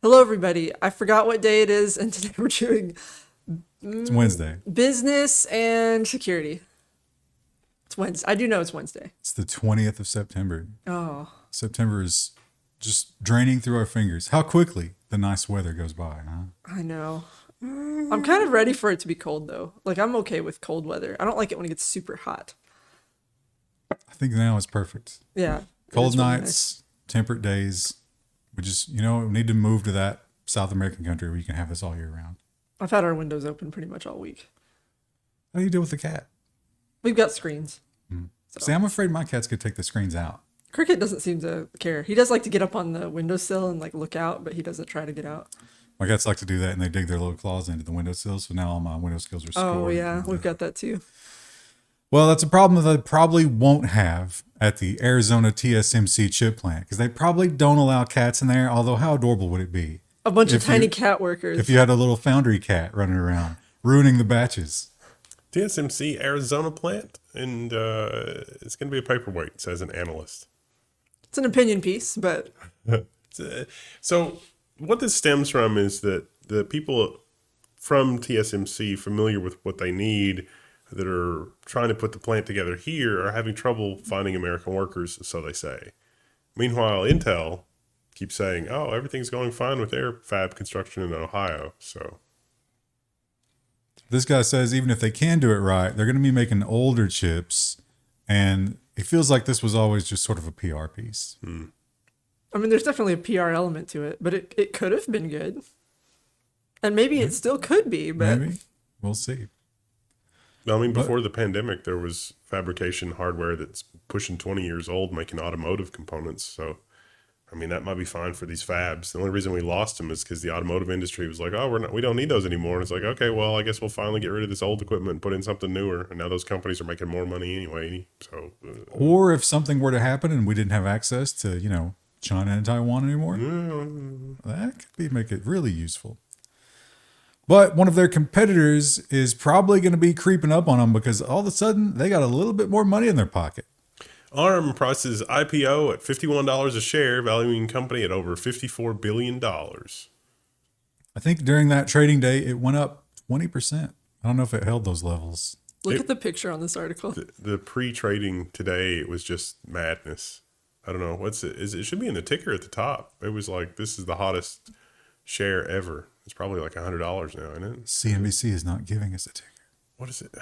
Hello, everybody. I forgot what day it is, and today we're doing It's Wednesday. business and security. It's Wednesday. I do know it's Wednesday. It's the 20th of September. Oh, September is just draining through our fingers. How quickly the nice weather goes by, huh? I know. I'm kind of ready for it to be cold, though. Like, I'm okay with cold weather. I don't like it when it gets super hot. I think now is perfect. Yeah. it Cold is really nights, temperate days. We just, we need to move to that South American country where you can have this all year round. I've had our windows open pretty much all week. How do you deal with the cat? We've got screens. So. See, I'm afraid my cats could take the screens out. Cricket doesn't seem to care. He does like to get up on the windowsill and like look out, but he doesn't try to get out. My cats like to do that, and they dig their little claws into the windowsill. So now all my windowsills are scored. Oh, yeah. We've got that too. Well, that's a problem that they probably won't have at the Arizona TSMC chip plant because they probably don't allow cats in there. Although, how adorable would it be? A bunch of If tiny you- cat workers. If you had a little foundry cat running around, ruining the batches. TSMC Arizona plant, and it's going to be a paperweight, says an analyst. It's an opinion piece, but So what this stems from is that the people from TSMC familiar with what they need that are trying to put the plant together here are having trouble finding American workers, so they say. Meanwhile, Intel keeps saying, oh, everything's going fine with their fab construction in Ohio. So This guy says even if they can do it right, they're going to be making older chips. And it feels like this was always just sort of a PR piece. I mean, there's definitely a PR element to it, but it could have been good. And maybe it still could be, but Maybe. We'll see. I mean, before the pandemic, there was fabrication hardware that's pushing 20 years old making automotive components. So, I mean, that might be fine for these fabs. The only reason we lost them is because the automotive industry was like, oh, we don't need those anymore. And it's like, okay, well, I guess we'll finally get rid of this old equipment and put in something newer. And now those companies are making more money anyway. So, Or if something were to happen and we didn't have access to, China and Taiwan anymore, that could make it really useful. But one of their competitors is probably going to be creeping up on them because all of a sudden they got a little bit more money in their pocket. ARM prices IPO at $51 a share, valuing company at over $54 billion. I think during that trading day, it went up 20%. I don't know if it held those levels. look at the picture on this article. The pre-trading today, it was just madness. I don't know. It should be in the ticker at the top. It was like, this is the hottest share ever. It's probably like $100 now, isn't it? CNBC is not giving us a ticker. What is it?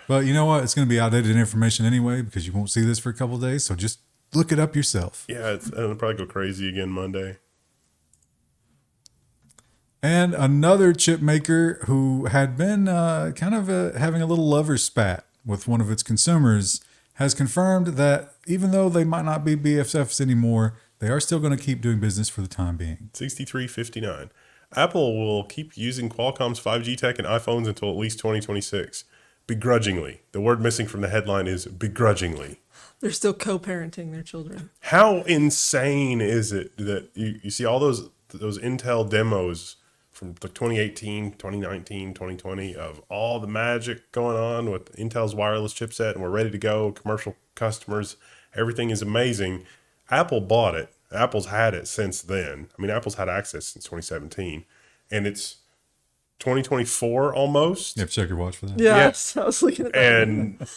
But you know what? It's going to be outdated information anyway because you won't see this for a couple of days. So just look it up yourself. Yeah, it'll probably go crazy again Monday. And another chip maker who had been having a little lover spat with one of its consumers has confirmed that even though they might not be BFFs anymore, they are still going to keep doing business for the time being. 63.59. Apple will keep using Qualcomm's 5G tech in iPhones until at least 2026. Begrudgingly. The word missing from the headline is begrudgingly. They're still co-parenting their children. How insane is it that you see all those Intel demos from like 2018, 2019, 2020 of all the magic going on with Intel's wireless chipset, and we're ready to go, commercial customers, everything is amazing. Apple bought it. Apple's had it since then. I mean, Apple's had access since 2017, and it's 2024 almost. You have to check your watch for that. Yeah, Yes. I was looking at that. And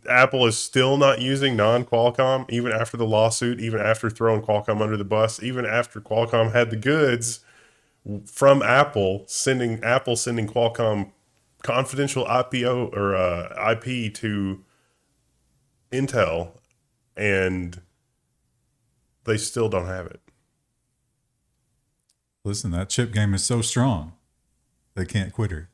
Apple is still not using non-Qualcomm, even after the lawsuit, even after throwing Qualcomm under the bus, even after Qualcomm had the goods from Apple sending Qualcomm confidential IPO or IP to Intel, and they still don't have it. Listen, that chip game is so strong, they can't quit her.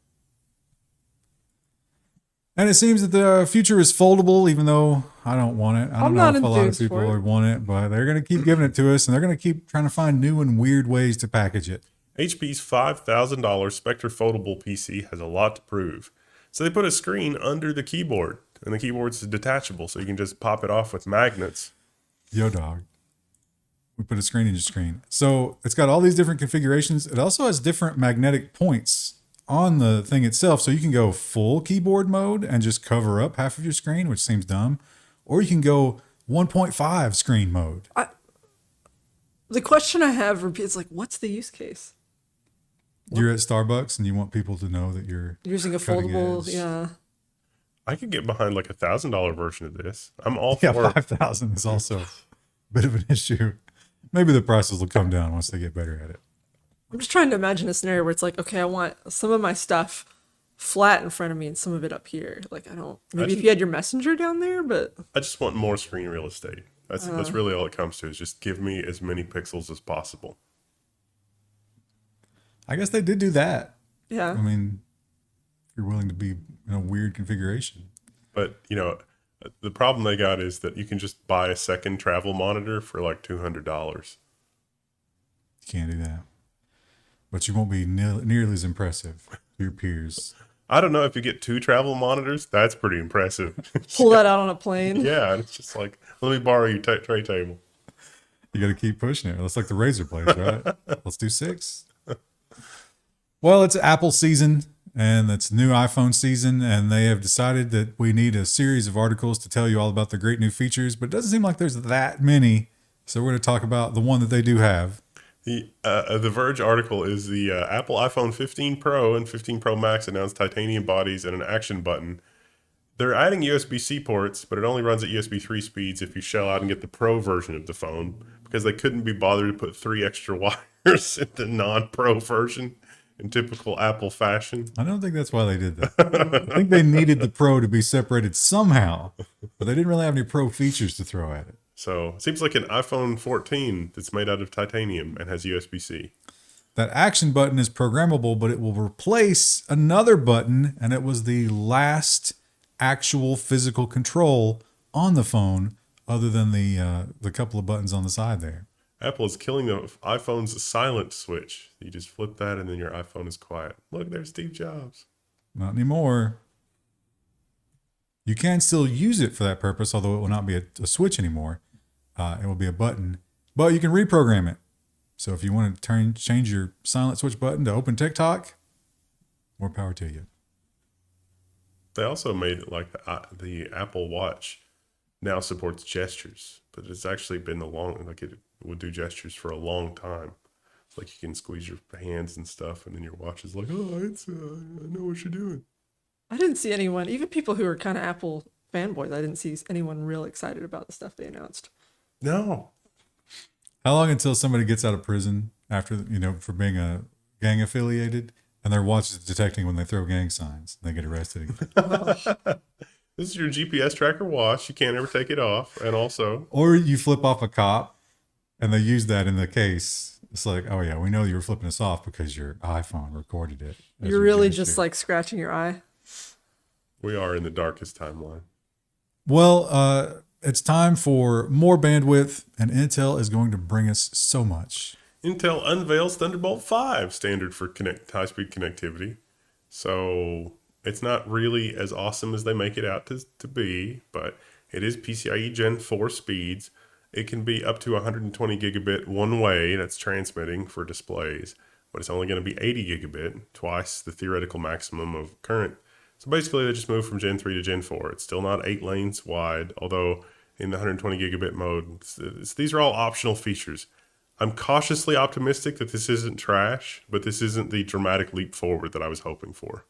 And it seems that the future is foldable, even though I don't want it. I don't know if a lot of people would want it, but they're going to keep giving it to us, and they're going to keep trying to find new and weird ways to package it. HP's $5,000 Spectre Foldable PC has a lot to prove. So they put a screen under the keyboard, and the keyboard's detachable, so you can just pop it off with magnets. Yo, dog. We put a screen in your screen. So it's got all these different configurations. It also has different magnetic points on the thing itself. So you can go full keyboard mode and just cover up half of your screen, which seems dumb. Or you can go 1.5 screen mode. The question I have is like, what's the use case? You're at Starbucks and you want people to know that you're Using a cutting foldable, edge. yeah. I could get behind like $1,000 version of this. I'm all Yeah, for 5,000 is also a bit of an issue. Maybe the prices will come down once they get better at it. I'm just trying to imagine a scenario where it's like, okay, I want some of my stuff flat in front of me and some of it up here. Like, I don't, maybe if you had your messenger down there, but I just want more screen real estate. That's really all it comes to, is just give me as many pixels as possible. I guess they did do that. yeah. I mean, if you're willing to be in a weird configuration. But, the problem they got is that you can just buy a second travel monitor for like $200. You can't do that. But you won't be nearly as impressive to your peers. I don't know, if you get 2 travel monitors, that's pretty impressive. Pull that out on a plane. Yeah, and it's just like, let me borrow your tray table. You got to keep pushing it. That's like the razor blades, right? Let's do 6. Well, it's Apple season, and it's new iPhone season, and they have decided that we need a series of articles to tell you all about the great new features, but it doesn't seem like there's that many. So we're going to talk about the one that they do have. The Verge article is the Apple iPhone 15 Pro and 15 Pro Max announced titanium bodies and an action button. They're adding USB-C ports, but it only runs at USB 3 speeds if you shell out and get the Pro version of the phone, because they couldn't be bothered to put 3 extra wires in the non-Pro version in typical Apple fashion. I don't think that's why they did that. I think they needed the Pro to be separated somehow, but they didn't really have any Pro features to throw at it. So it seems like an iPhone 14 that's made out of titanium and has USB-C. That action button is programmable, but it will replace another button, and it was the last actual physical control on the phone other than the couple of buttons on the side there. Apple is killing the iPhone's silent switch. You just flip that and then your iPhone is quiet. Look, there's Steve Jobs. Not anymore. You can still use it for that purpose, although it will not be a switch anymore. It will be a button, but you can reprogram it. So if you want to change your silent switch button to open TikTok, more power to you. They also made it like the Apple Watch now supports gestures, but it's actually been it would do gestures for a long time. Like you can squeeze your hands and stuff, and then your watch is like, oh, I know what you're doing. I didn't see anyone, even people who are kind of Apple fanboys, I didn't see anyone real excited about the stuff they announced. No. How long until somebody gets out of prison after, for being a gang affiliated and their watch is detecting when they throw gang signs and they get arrested again? This is your GPS tracker watch. You can't ever take it off. And also, Or you flip off a cop and they use that in the case. It's like, oh yeah, we know you were flipping us off because your iPhone recorded it. You're really just like scratching your eye. we are in the darkest timeline. Well, it's time for more bandwidth, and Intel is going to bring us so much. Intel unveils Thunderbolt 5 standard for high-speed connectivity. So it's not really as awesome as they make it out to be, but it is PCIe Gen 4 speeds. It can be up to 120 gigabit one way, that's transmitting for displays, but it's only going to be 80 gigabit, twice the theoretical maximum of current. So basically they just moved from Gen 3 to Gen 4. It's still not 8 lanes wide, although in the 120 gigabit mode, these are all optional features. I'm cautiously optimistic that this isn't trash, but this isn't the dramatic leap forward that I was hoping for.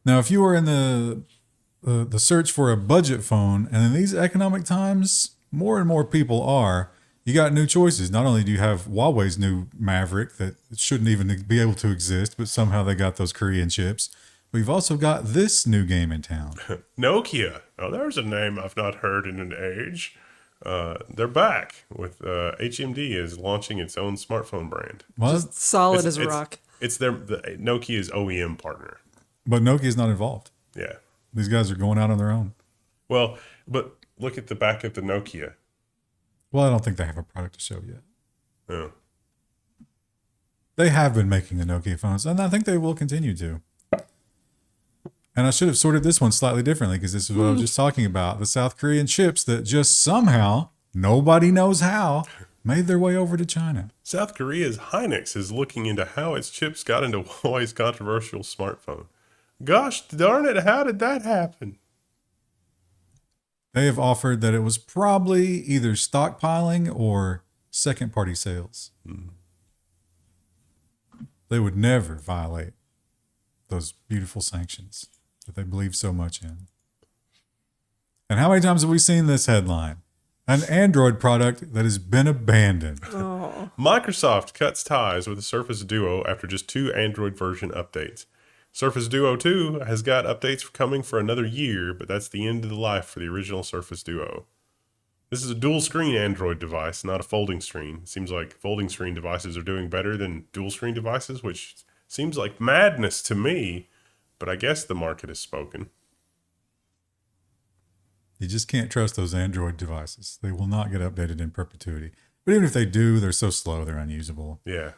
Now, if you were in the search for a budget phone, and in these economic times, more and more people are, you got new choices. Not only do you have Huawei's new Maverick that shouldn't even be able to exist, but somehow they got those Korean chips. We've also got this new game in town. Nokia. Oh, there's a name I've not heard in an age. They're back with HMD is launching its own smartphone brand. Well, Solid as a rock. It's the Nokia's OEM partner. but Nokia's not involved. Yeah. These guys are going out on their own. Well, but look at the back of the Nokia. Well, I don't think they have a product to show yet. Oh. They have been making the Nokia phones, and I think they will continue to. And I should have sorted this one slightly differently, because this is what I was just talking about. The South Korean chips that just somehow, nobody knows how, made their way over to China. South Korea's Hynix is looking into how its chips got into Huawei's controversial smartphone. Gosh darn it, how did that happen? They have offered that it was probably either stockpiling or second-party sales. they would never violate those beautiful sanctions that they believe so much in. And how many times have we seen this headline? An Android product that has been abandoned. Oh. Microsoft cuts ties with the Surface Duo after just 2 Android version updates. Surface Duo 2 has got updates coming for another year, but that's the end of the life for the original Surface Duo. This is a dual screen Android device, not a folding screen. It seems like folding screen devices are doing better than dual screen devices, which seems like madness to me, but I guess the market has spoken. You just can't trust those Android devices. They will not get updated in perpetuity. But even if they do, they're so slow, they're unusable. Yeah.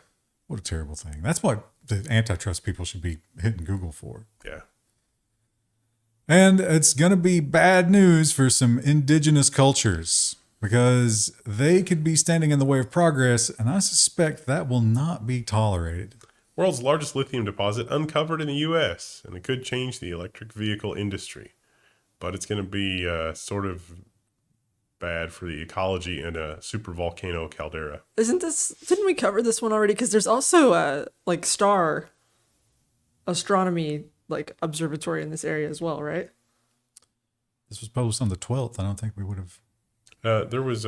What a terrible thing. That's what the antitrust people should be hitting Google for. Yeah. And it's going to be bad news for some indigenous cultures because they could be standing in the way of progress, and I suspect that will not be tolerated. World's largest lithium deposit uncovered in the U.S., and it could change the electric vehicle industry. But it's going to be sort of bad for the ecology in a supervolcano caldera. Didn't we cover this one already? Because there's also a like star astronomy like observatory in this area as well, right? This was published on the 12th. I don't think we would have. There was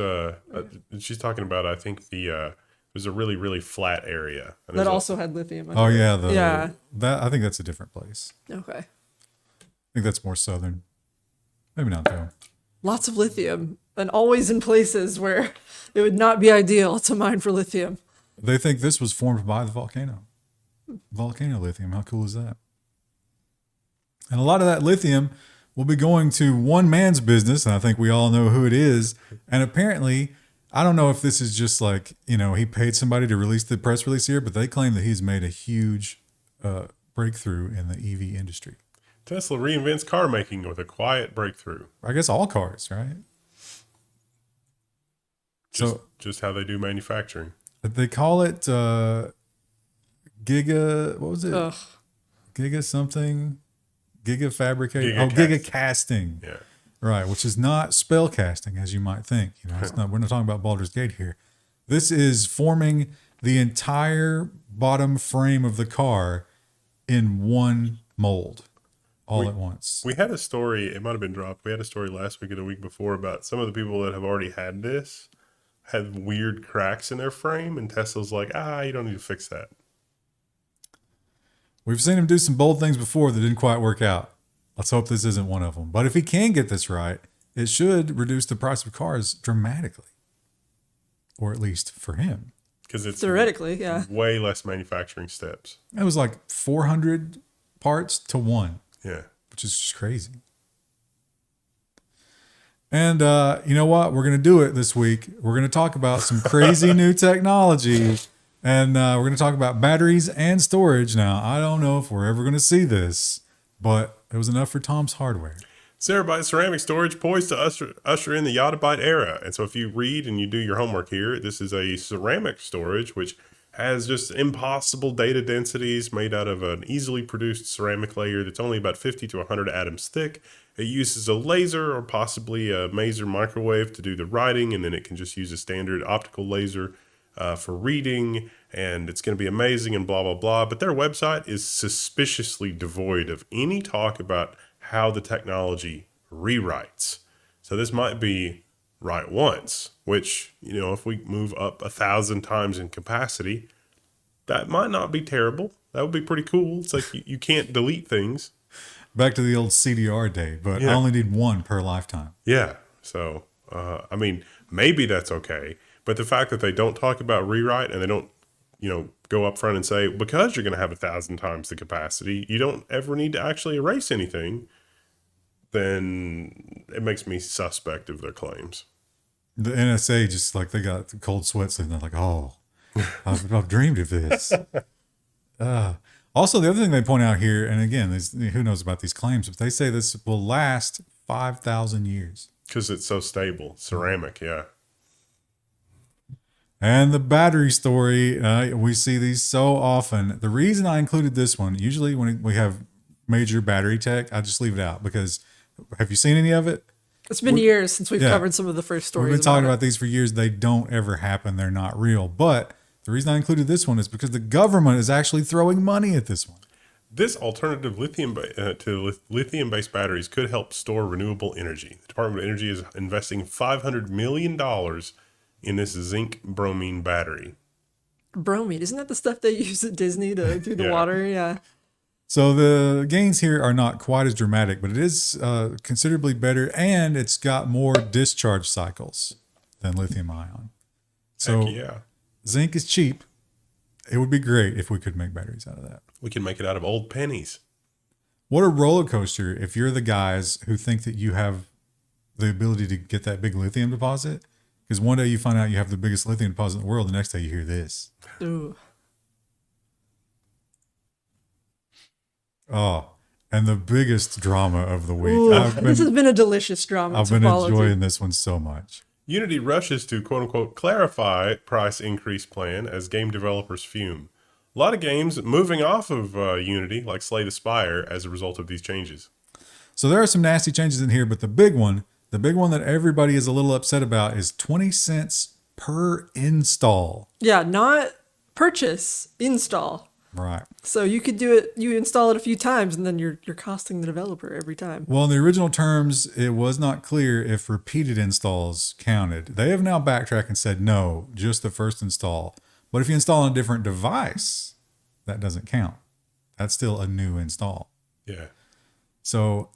she's talking about, I think it was a really, really flat area. And That also had lithium. Oh yeah. Yeah. That, I think that's a different place. Okay. I think that's more southern. Maybe not though. Lots of lithium, and always in places where it would not be ideal to mine for lithium. They think this was formed by the volcano. Volcano lithium. How cool is that? And a lot of that lithium will be going to one man's business, and I think we all know who it is. And apparently, I don't know if this is just like, he paid somebody to release the press release here, but they claim that he's made a huge breakthrough in the EV industry. Tesla reinvents car making with a quiet breakthrough. I guess all cars, right? Just how they do manufacturing. They call it Giga, what was it? Ugh. Giga something? Giga fabricating? Giga Giga casting. Yeah. Right, which is not spell casting as you might think. It's not. We're not talking about Baldur's Gate here. This is forming the entire bottom frame of the car in one mold all at once. We had a story, it might have been dropped. We had a story last week or the week before about some of the people that have already had this had weird cracks in their frame, and Tesla's like, you don't need to fix that. We've seen him do some bold things before that didn't quite work out. Let's hope this isn't one of them. But if he can get this right, it should reduce the price of cars dramatically. Or at least for him. Because it's Theoretically, yeah. way less manufacturing steps. It was like 400 parts to one. Yeah. Which is just crazy. And you know what? We're going to do it this week. We're going to talk about some crazy new technology. And we're going to talk about batteries and storage. Now, I don't know if we're ever going to see this, but it was enough for Tom's Hardware. Cerabyte ceramic storage poised to usher in the Yottabyte era. And so if you read and you do your homework here, this is a ceramic storage, which has just impossible data densities made out of an easily produced ceramic layer that's only about 50 to 100 atoms thick. It uses a laser or possibly a Maser microwave to do the writing, and then it can just use a standard optical laser for reading, and it's going to be amazing and blah, blah, blah. But their website is suspiciously devoid of any talk about how the technology rewrites. So this might be write once, which, if we move up 1,000 times in capacity, that might not be terrible. That would be pretty cool. It's like you can't delete things. Back to the old CDR day, but I only need one per lifetime. Yeah. So, maybe that's okay. But the fact that they don't talk about rewrite and they don't, go up front and say, because you're going to have 1,000 times the capacity, you don't ever need to actually erase anything, then it makes me suspect of their claims. The NSA just like they got the cold sweats and they're like, I've dreamed of this. Also, the other thing they point out here, and again, who knows about these claims, but they say this will last 5,000 years. Because it's so stable. Ceramic, yeah. And the battery story, we see these so often. The reason I included this one, usually when we have major battery tech, I just leave it out because have you seen any of it? It's been years since we've covered some of the first stories. We've been talking about these for years. They don't ever happen. They're not real. But The reason I included this one is because the government is actually throwing money at this one. This alternative lithium-based batteries could help store renewable energy. The Department of Energy is investing $500 million in this zinc bromine battery. Bromine, isn't that the stuff they use at Disney to do the Yeah. water? Yeah. So the gains here are not quite as dramatic, but it is considerably better, and it's got more discharge cycles than lithium ion. So Heck yeah. zinc is cheap. It would be great if we could make batteries out of that. We can make it out of old pennies. What a roller coaster if you're the guys who think that you have the ability to get that big lithium deposit. Because one day you find out you have the biggest lithium deposit in the world. The next day you hear this. Ooh. Oh, and the biggest drama of the week. Ooh, this has been a delicious drama. I've to been follow, enjoying dude. this one so much. Unity rushes to quote-unquote clarify price increase plan as game developers fume. A lot of games moving off of Unity, like Slay the Spire, as a result of these changes. So there are some nasty changes in here, but the big one that everybody is a little upset about is 20 cents per install. Yeah, not purchase, install. Right. So you could do it, you install it a few times, and then you're costing the developer every time. Well, in the original terms, it was not clear if repeated installs counted. They have now backtracked and said, no, just the first install. But if you install on a different device, that doesn't count. That's still a new install. Yeah. So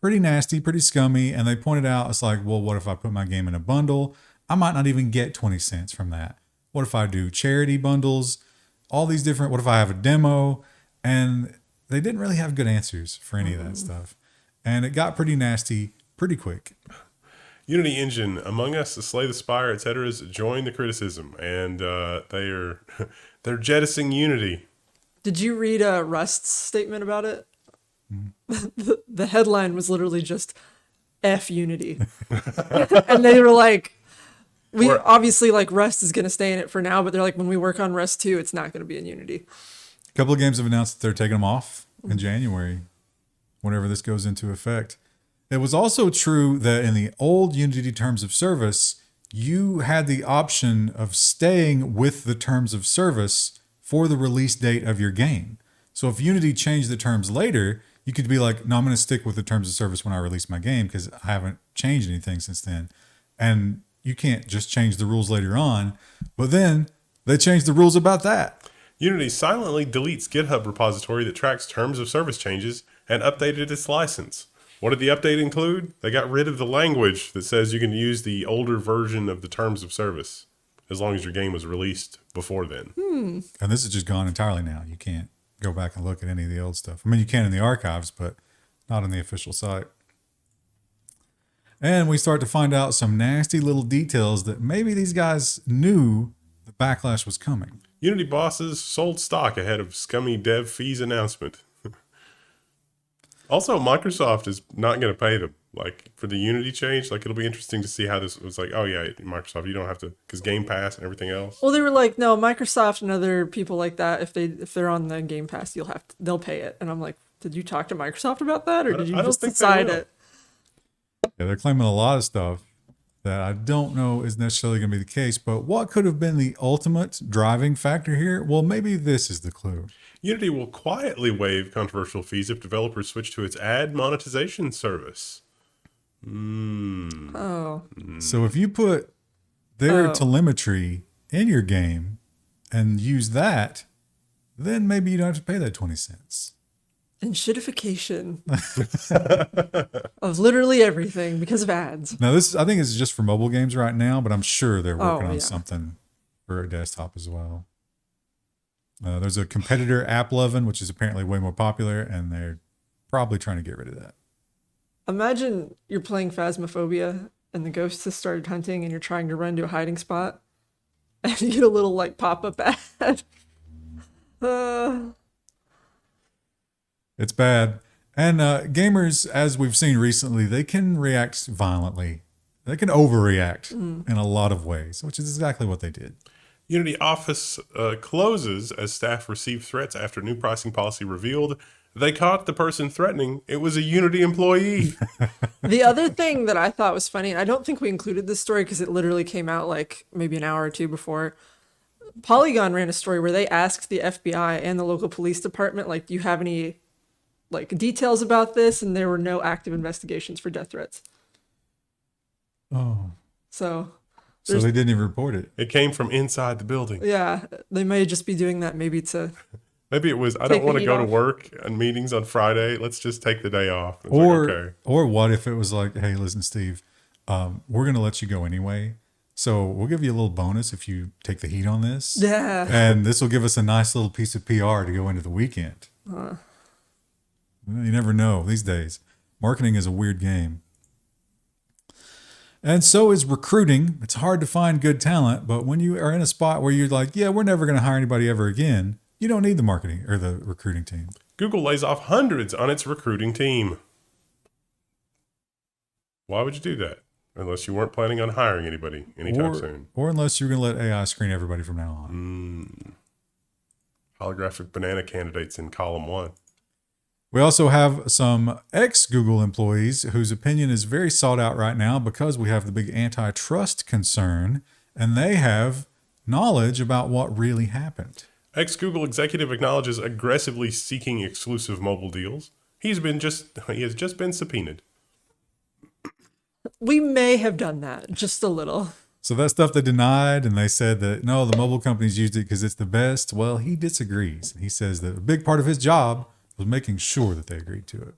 pretty nasty, pretty scummy. And they pointed out, it's like, well, what if I put my game in a bundle? I might not even get 20 cents from that. What if I do charity bundles? All these different, what if I have a demo? And they didn't really have good answers for any of that stuff. And it got pretty nasty pretty quick. Unity Engine, Among Us, Slay the Spire, etc. joined the criticism, and they're jettisoning Unity. Did you read Rust's statement about it? The headline was literally just F Unity. And they were like, we obviously like Rust is going to stay in it for now, but they're like, when we work on Rust 2, it's not going to be in Unity. A couple of games have announced that they're taking them off in January, whenever this goes into effect. It was also true that in the old Unity terms of service, you had the option of staying with the terms of service for the release date of your game. So if Unity changed the terms later, you could be like, no, I'm going to stick with the terms of service when I release my game because I haven't changed anything since then. And you can't just change the rules later on. But then they changed the rules about that. Unity silently deletes GitHub repository that tracks terms of service changes and updated its license. What did the update include? They got rid of the language that says you can use the older version of the terms of service as long as your game was released before then. And this is just gone entirely now. You can't go back and look at any of the old stuff. I mean, you can in the archives, but not on the official site. And we start to find out some nasty little details that maybe these guys knew the backlash was coming. Unity bosses sold stock ahead of Scummy dev fees announcement. Also, Microsoft is not going to pay them, like, for the Unity change. Like, it'll be interesting to see how this was like, oh, yeah, Microsoft, you don't have to, because Game Pass and everything else. Well, they were like, no, Microsoft and other people like that, if they're on the Game Pass, they'll pay it. And I'm like, did you talk to Microsoft about that, or did you just decide it? Yeah, they're claiming a lot of stuff that I don't know is necessarily going to be the case. But what could have been the ultimate driving factor here? Well, maybe this is the clue. Unity will quietly waive controversial fees if developers switch to its ad monetization service. Oh. So if you put their telemetry in your game and use that, then maybe you don't have to pay that 20 cents. And shitification of literally everything because of ads. Now, this I think is just for mobile games right now, but I'm sure they're working on yeah. something for a desktop as well. There's a competitor, AppLovin, which is apparently way more popular, and they're probably trying to get rid of that. Imagine you're playing Phasmophobia and the ghost has started hunting and you're trying to run to a hiding spot and you get a little like pop-up ad. It's bad. And gamers, as we've seen recently, they can react violently. They can overreact in a lot of ways, which is exactly what they did. Unity Office closes as staff receive threats after new pricing policy revealed. They caught the person threatening. It was a Unity employee. The other thing that I thought was funny, and I don't think we included this story because it literally came out like maybe an hour or two before, Polygon ran a story where they asked the FBI and the local police department, like, do you have any like details about this? And there were no active investigations for death threats. Oh. So they didn't even report it. It came from inside the building. Yeah, they may just be doing that maybe to. Maybe it was, I don't want to go to work and meetings on Friday. Let's just take the day off. It's Or what if it was like, hey, listen, Steve, we're going to let you go anyway. So we'll give you a little bonus if you take the heat on this. Yeah. And this will give us a nice little piece of PR to go into the weekend. You never know these days. Marketing is a weird game. And so is recruiting. It's hard to find good talent, but when you are in a spot where you're like, yeah, we're never going to hire anybody ever again, you don't need the marketing or the recruiting team. Google lays off hundreds on its recruiting team. Why would you do that? Unless you weren't planning on hiring anybody anytime soon. Or unless you're going to let AI screen everybody from now on. Holographic banana candidates in column 1. We also have some ex-Google employees whose opinion is very sought out right now because we have the big antitrust concern, and they have knowledge about what really happened. Ex-Google executive acknowledges aggressively seeking exclusive mobile deals. He has just been subpoenaed. We may have done that just a little. So that stuff they denied, and they said that, no, the mobile companies used it because it's the best. Well, he disagrees. He says that a big part of his job was making sure that they agreed to it.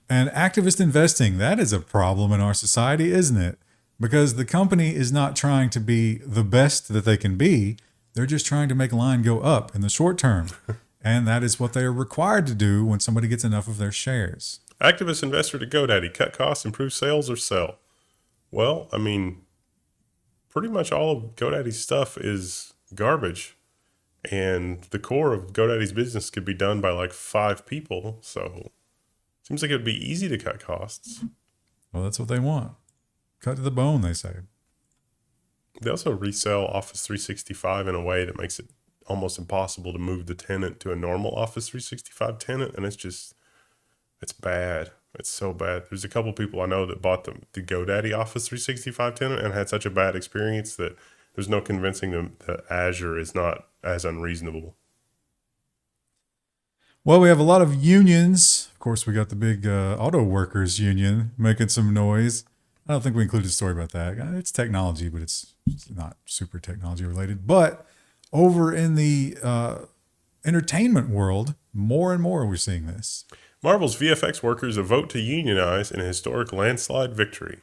And activist investing, that is a problem in our society, isn't it? Because the company is not trying to be the best that they can be. They're just trying to make line go up in the short term. And that is what they are required to do when somebody gets enough of their shares. Activist investor to GoDaddy, cut costs, improve sales, or sell. Well, I mean, pretty much all of GoDaddy's stuff is garbage. And the core of GoDaddy's business could be done by like 5 people. So it seems like it would be easy to cut costs. Well, that's what they want. Cut to the bone, they say. They also resell Office 365 in a way that makes it almost impossible to move the tenant to a normal Office 365 tenant. And it's bad. It's so bad. There's a couple people I know that bought the GoDaddy Office 365 tenant and had such a bad experience that there's no convincing them that Azure is not as unreasonable. Well, we have a lot of unions. Of course, we got the big auto workers union making some noise. I don't think we included a story about that. It's technology, but it's not super technology related. But over in the entertainment world, more and more we're seeing this. Marvel's VFX workers vote to unionize in a historic landslide victory.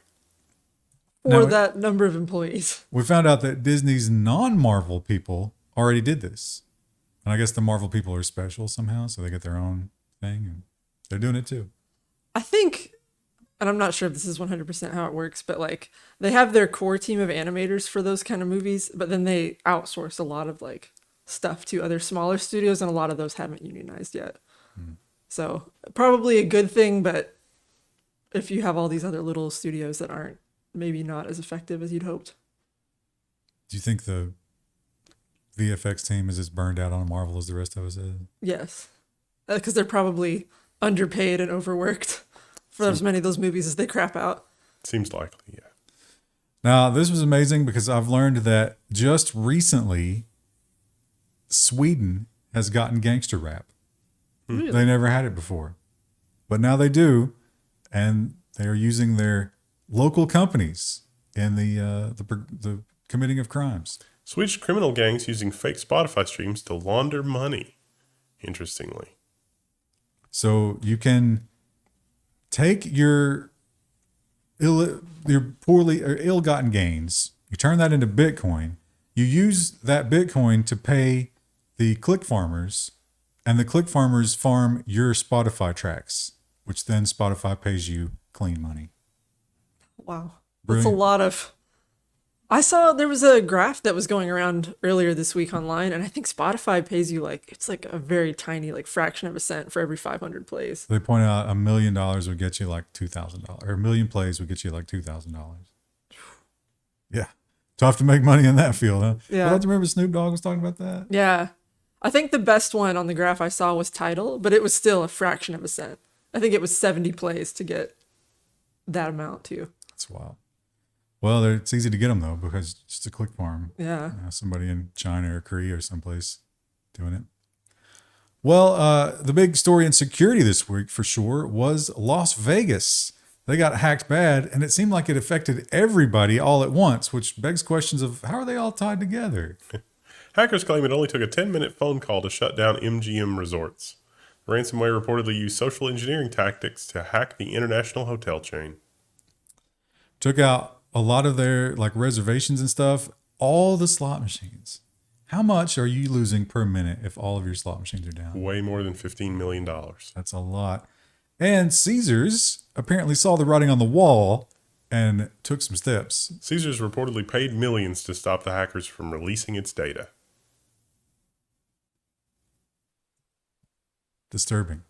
For that number of employees. We found out that Disney's non-Marvel people already did this. And I guess the Marvel people are special somehow, so they get their own thing, and they're doing it too. I think, and I'm not sure if this is 100% how it works, but like they have their core team of animators for those kind of movies, but then they outsource a lot of like stuff to other smaller studios, and a lot of those haven't unionized yet. So probably a good thing, but if you have all these other little studios that aren't maybe not as effective as you'd hoped. Do you think the VFX team is as burned out on Marvel as the rest of us is? Yes, because they're probably underpaid and overworked for as many of those movies as they crap out. Seems likely, yeah. Now, this was amazing because I've learned that just recently, Sweden has gotten gangster rap. Really? They never had it before, but now they do, and they are using their local companies in the committing of crimes. Swedish criminal gangs using fake Spotify streams to launder money. Interestingly, so you can take your poorly or ill-gotten gains, you turn that into Bitcoin. You use that Bitcoin to pay the click farmers. And the click farmers farm your Spotify tracks, which then Spotify pays you clean money. Wow. Brilliant. That's a lot of... I saw there was a graph that was going around earlier this week online, and I think Spotify pays you it's like a very tiny fraction of a cent for every 500 plays. They point out $1 million would get you like $2,000, or 1 million plays would get you like $2,000. Yeah. Tough to make money in that field, huh? Yeah. I don't remember Snoop Dogg was talking about that. Yeah. I think the best one on the graph I saw was Tidal, but it was still a fraction of a cent. I think it was 70 plays to get that amount too. That's wild. Well, it's easy to get them though because it's just a click farm. Yeah. Somebody in China or Korea or someplace doing it. Well, the big story in security this week for sure was Las Vegas. They got hacked bad, and it seemed like it affected everybody all at once, which begs questions of how are they all tied together? Hackers claim it only took a 10-minute phone call to shut down MGM Resorts. The ransomware reportedly used social engineering tactics to hack the international hotel chain. Took out a lot of their like reservations and stuff, all the slot machines. How much are you losing per minute if all of your slot machines are down? Way more than $15 million. That's a lot. And Caesars apparently saw the writing on the wall and took some steps. Caesars reportedly paid millions to stop the hackers from releasing its data. Disturbing.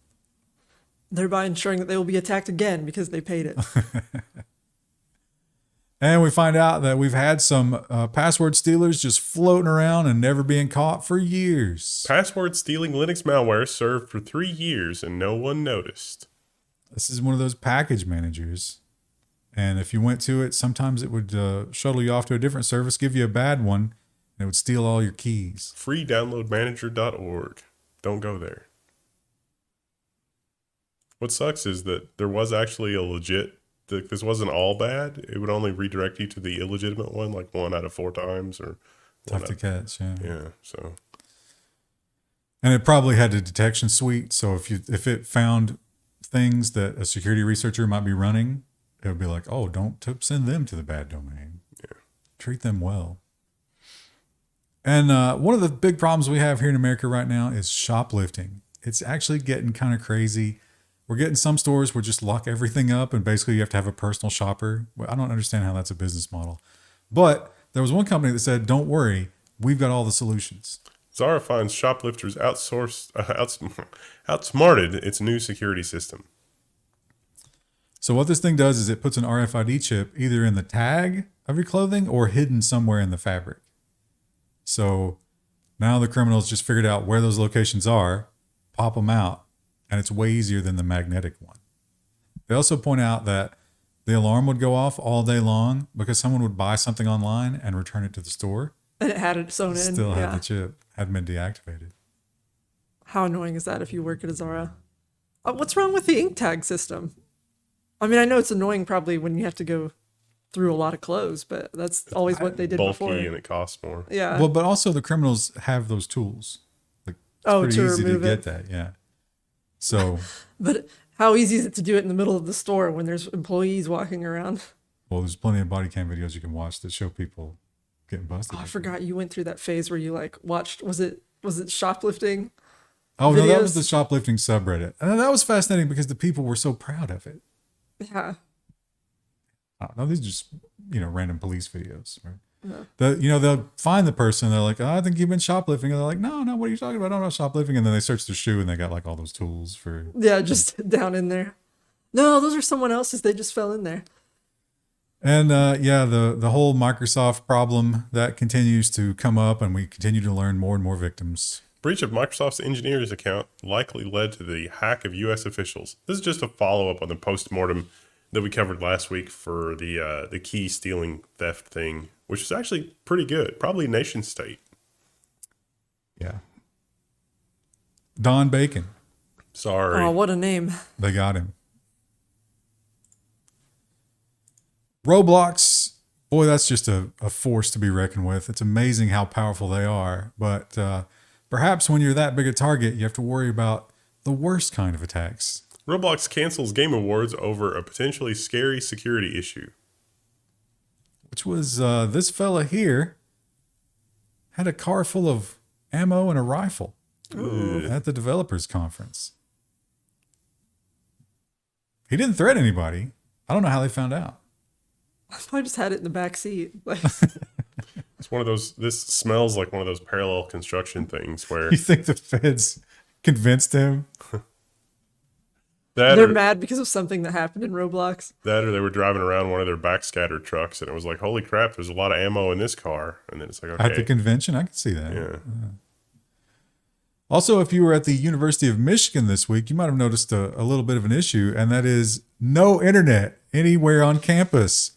Thereby ensuring that they will be attacked again because they paid it. And we find out that we've had some password stealers just floating around and never being caught for years. Password stealing Linux malware served for 3 years and no one noticed. This is one of those package managers. And if you went to it, sometimes it would shuttle you off to a different service, give you a bad one, and it would steal all your keys. freedownloadmanager.org. Don't go there. What sucks is that there was actually a legit, this wasn't all bad. It would only redirect you to the illegitimate one, like 1 out of 4 times. Or Tough to catch, yeah. Yeah, so. And it probably had a detection suite. So if it found things that a security researcher might be running, it would be like, oh, don't send them to the bad domain. Yeah. Treat them well. And one of the big problems we have here in America right now is shoplifting. It's actually getting kind of crazy. We're getting some stores where just lock everything up and basically you have to have a personal shopper. I don't understand how that's a business model. But there was one company that said, don't worry, we've got all the solutions. Zara finds shoplifters outsmarted its new security system. So what this thing does is it puts an RFID chip either in the tag of your clothing or hidden somewhere in the fabric. So now the criminals just figured out where those locations are, pop them out, and it's way easier than the magnetic one. They also point out that the alarm would go off all day long because someone would buy something online and return it to the store. And it had it sewn in. Still had the chip, hadn't been deactivated. How annoying is that if you work at a Zara? What's wrong with the ink tag system? I mean, I know it's annoying probably when you have to go through a lot of clothes, but that's always what they did bulky before. And it costs more. Yeah. Well, but also the criminals have those tools. Like, it's pretty to easy to remove get it. that, yeah. So, But how easy is it to do it in the middle of the store when there's employees walking around? well, there's plenty of body cam videos you can watch that show people getting busted. Oh, I forgot you went through that phase where you like watched. Was it shoplifting? Oh, no, that was videos? the shoplifting subreddit. And that was fascinating because the people were so proud of it. Yeah. No, these are just, random police videos, right? Yeah. They'll find the person. They're like, oh, I think you've been shoplifting. And they're like, no, what are you talking about? I'm not shoplifting. And then they search their shoe and they got like all those tools for. Yeah, just down in there. No, those are someone else's. They just fell in there. And the whole Microsoft problem that continues to come up, and we continue to learn more and more victims. Breach of Microsoft's engineers account likely led to the hack of U.S. officials. This is just a follow-up on the post-mortem that we covered last week for the key stealing theft thing, which is actually pretty good. Probably nation state. Yeah. Don Bacon. Sorry. Oh, what a name. They got him. Roblox, boy, that's just a force to be reckoned with. It's amazing how powerful they are. But perhaps when you're that big a target, you have to worry about the worst kind of attacks. Roblox cancels Game Awards over a potentially scary security issue. Which was this fella here had a car full of ammo and a rifle at the developers conference. He didn't threaten anybody. I don't know how they found out. I just had it in the back seat. Like, It's one of those, this smells like one of those parallel construction things where You think the feds convinced him? that they're or, mad because of something that happened in Roblox. that or they were driving around one of their backscatter trucks and it was like, holy crap, there's a lot of ammo in this car. And then it's like, okay. At the convention? I could see that. Yeah. Also, if you were at the University of Michigan this week, you might have noticed a little bit of an issue, and that is no internet anywhere on campus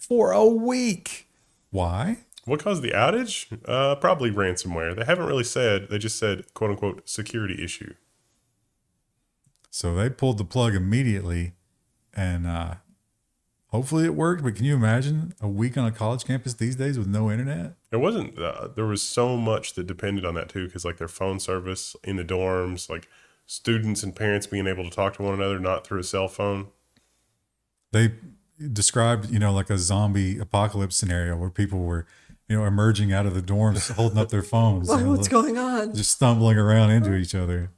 for a week. Why? What caused the outage? Probably ransomware. They haven't really said. They just said, quote unquote, security issue. So they pulled the plug immediately, and hopefully it worked. But can you imagine a week on a college campus these days with no internet? There wasn't. There was so much that depended on that too, because like their phone service in the dorms, like students and parents being able to talk to one another, not through a cell phone. They described, like a zombie apocalypse scenario where people were, emerging out of the dorms, holding up their phones. What's going on? Just stumbling around into each other.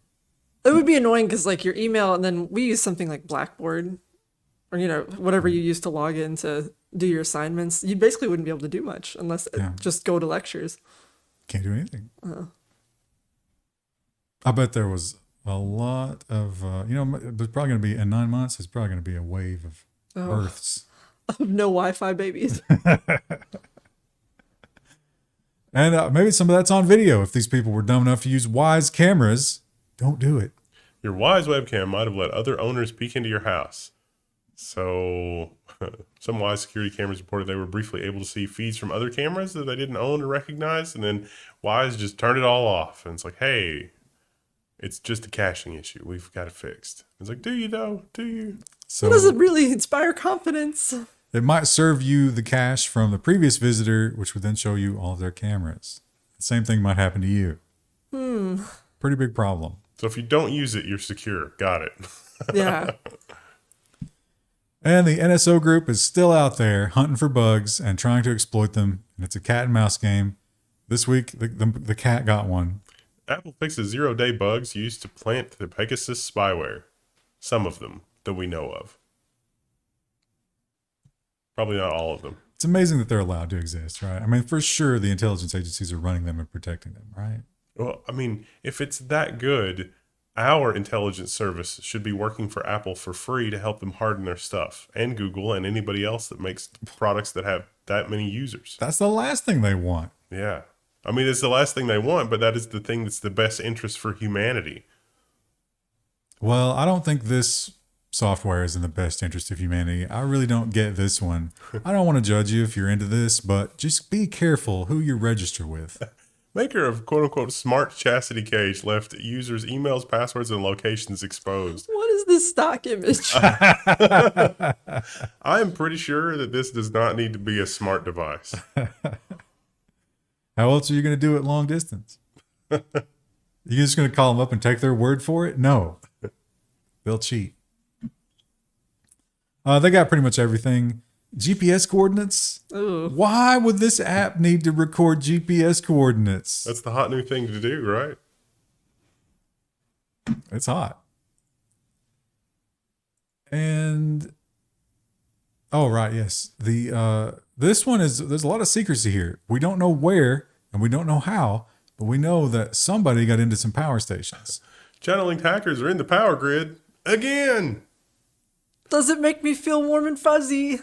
It would be annoying because like your email, and then we use something like Blackboard, or whatever you use to log in to do your assignments. You basically wouldn't be able to do much unless just go to lectures. Can't do anything. I bet there was a lot of, there's probably going to be, in 9 months, there's probably going to be a wave of births. Of no Wi-Fi babies. And maybe some of that's on video. If these people were dumb enough to use Wise cameras, don't do it. Your Wise webcam might have let other owners peek into your house. So some Wise security cameras reported they were briefly able to see feeds from other cameras that they didn't own or recognize. And then Wise just turned it all off. And it's like, hey, it's just a caching issue. We've got it fixed. It's like, do you though? Do you? So That doesn't really inspire confidence. it might serve you the cache from the previous visitor, which would then show you all of their cameras. The same thing might happen to you. Pretty big problem. So if you don't use it, you're secure. Got it. Yeah. And the NSO group is still out there hunting for bugs and trying to exploit them. And it's a cat and mouse game. This week, the cat got one. Apple fixes 0-day bugs used to plant the Pegasus spyware. Some of them that we know of. Probably not all of them. It's amazing that they're allowed to exist, right? I mean, for sure, the intelligence agencies are running them and protecting them, right? Well, I mean, if it's that good, our intelligence service should be working for Apple for free to help them harden their stuff, and Google and anybody else that makes products that have that many users. That's the last thing they want. Yeah. I mean, it's the last thing they want, but that is the thing that's the best interest for humanity. Well, I don't think this software is in the best interest of humanity. I really don't get this one. I don't want to judge you if you're into this, but just be careful who you register with. Maker of quote-unquote smart chastity cage left users' emails, passwords, and locations exposed. What is this stock image? I am pretty sure that this does not need to be a smart device. How else are you going to do it long distance? You're just going to call them up and take their word for it? No. They'll cheat. They got pretty much everything. GPS coordinates? Ooh. Why would this app need to record GPS coordinates? That's the hot new thing to do, right? It's hot. And oh right, yes. This one there's a lot of secrecy here. We don't know where and we don't know how, but we know that somebody got into some power stations. Channeling hackers are in the power grid again. Does it make me feel warm and fuzzy?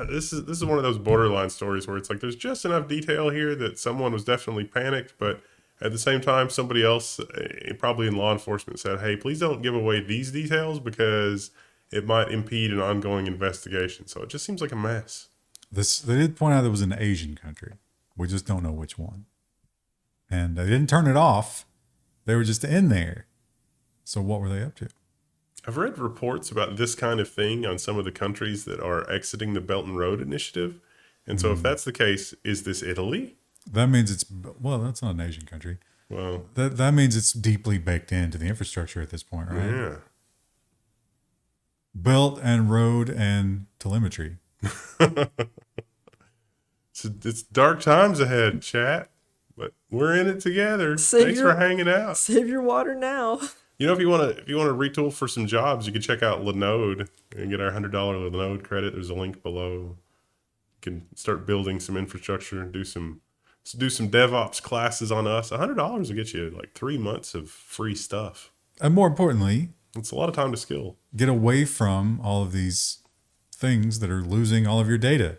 This is one of those borderline stories where it's like there's just enough detail here that someone was definitely panicked, but at the same time, somebody else, probably in law enforcement, said, hey, please don't give away these details because it might impede an ongoing investigation. So it just seems like a mess. They did point out it was an Asian country. We just don't know which one. And they didn't turn it off. They were just in there. So what were they up to? I've read reports about this kind of thing on some of the countries that are exiting the Belt and Road Initiative. And so if that's the case, is this Italy? That means that's not an Asian country. Well, that means it's deeply baked into the infrastructure at this point, right? yeah. Belt and road and telemetry. It's dark times ahead, chat, but we're in it together. Thanks for hanging out. Save your water now. You know, if you want to retool for some jobs, you can check out Linode and get our $100 Linode credit. There's a link below. You can start building some infrastructure and do some DevOps classes on us. $100 will get you like 3 months of free stuff. And more importantly, it's a lot of time to skill. Get away from all of these things that are losing all of your data.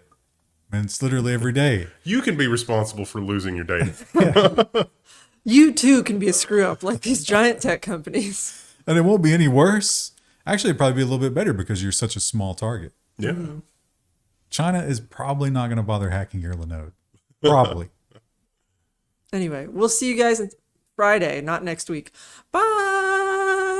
And it's literally every day. You can be responsible for losing your data. You too can be a screw up like these giant tech companies. And it won't be any worse. Actually, it'd probably be a little bit better because you're such a small target. Yeah. China is probably not going to bother hacking your Linode. Probably. Anyway, we'll see you guys on Friday, not next week. Bye.